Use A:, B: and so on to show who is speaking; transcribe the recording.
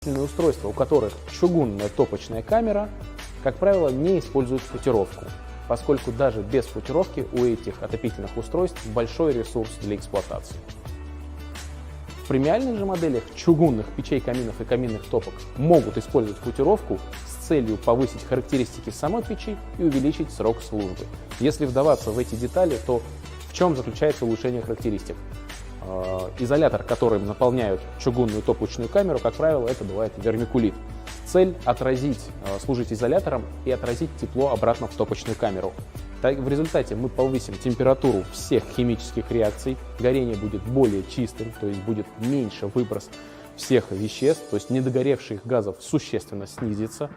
A: отопительные устройства, у которых чугунная топочная камера, как правило, не используют футировку, поскольку даже без футировки у этих отопительных устройств большой ресурс для эксплуатации. В премиальных же моделях чугунных печей, каминов и каминных топок могут использовать футировку с целью повысить характеристики самой печи и увеличить срок службы. Если вдаваться в эти детали, то в чем заключается улучшение характеристик? Изолятор, которым наполняют чугунную топочную камеру, как правило, это бывает вермикулит. Цель – служить изолятором и отразить тепло обратно в топочную камеру. В результате мы повысим температуру всех химических реакций, горение будет более чистым, то есть будет меньше выброс всех веществ, то есть недогоревших газов существенно снизится,